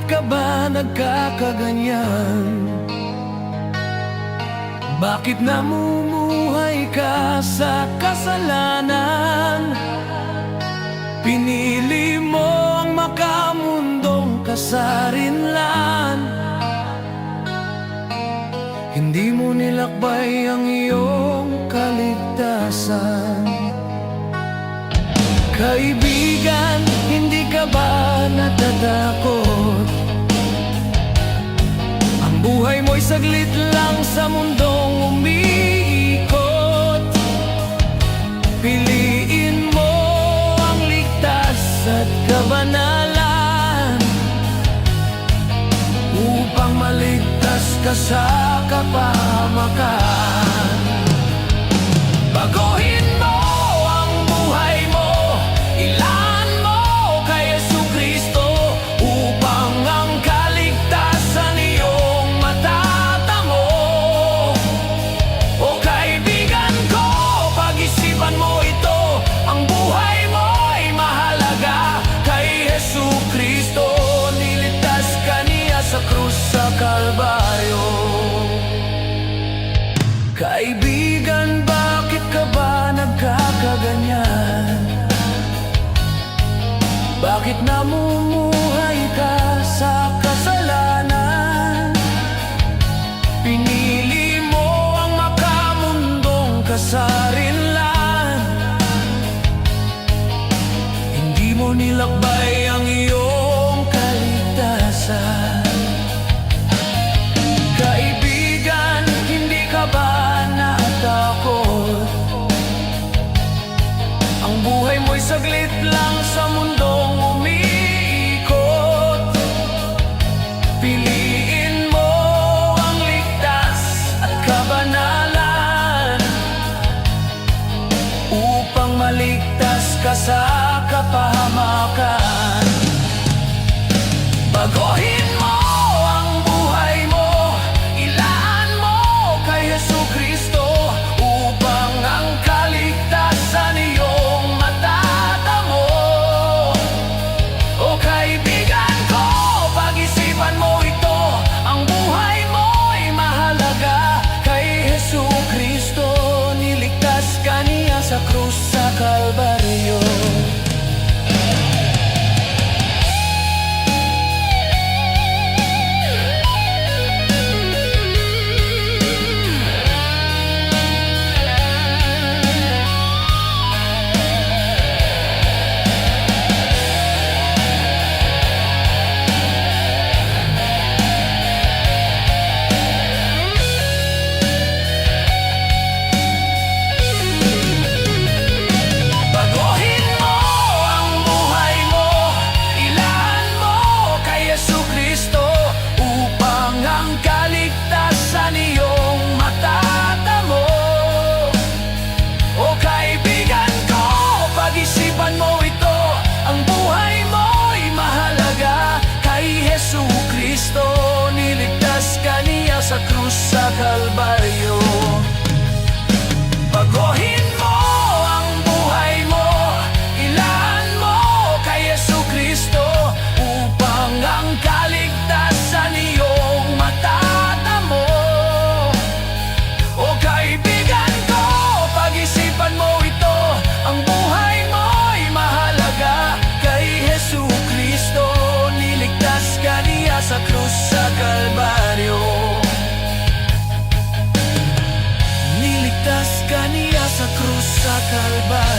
ka ba nagkakaganyan? Bakit namumuhay ka sa kasalanan? Pinili mo ang makamundong kasarinlan. Hindi mo nilakbay ang iyong kaligtasan. Kaibigan, hindi ka ba natatakot? Ang buhay mo'y saglit lang sa mundong umiikot. Piliin mo ang ligtas at kabanalan upang maligtas ka sa kapahamakan. Baguhin mo ang buhay mo, ilaan mo kay Jesucristo upang ang kaligtasan iyong matatamo. O kaibigan ko, pag-isipan mo ito, ang buhay mo'y mahalaga kay Jesucristo. Niligtas ka niya sa krus sa Kalbaryo. Kaibigan, bakit ka ba nagkakaganyan? Bakit namumuhay ka sa kasalanan? Pinili mo ang makamundong kasarinlan. Hindi mo nilakbay ang iyong kaligtasan. Kaibigan, hindi ka ba natakot? Ang buhay mo'y saglit lang sa mundong umiikot. Piliin mo ang ligtas at kabanalan upang maligtas ka sa kapahamakan. Baguhin mo ang buhay mo, ilaan mo kay Jesucristo upang ang kaligtasan iyong matatamo. O kaibigan ko, pag-isipan mo ito, ang buhay mo'y mahalaga kay Jesucristo. Niligtas ka niya sa krus sa Kalbaryo. Sa krus sa Kalbaryo. Baguhin mo ang buhay mo, ilaan mo kay Jesucristo upang ang kaligtasan iyong matatamo. O kaibigan ko, pag-isipan mo ito, ang buhay mo'y mahalaga kay Jesucristo. Niligtas ka niya sa krus sa Kalbaryo. Niligtas ka niya sa krus sa Kalbaryo.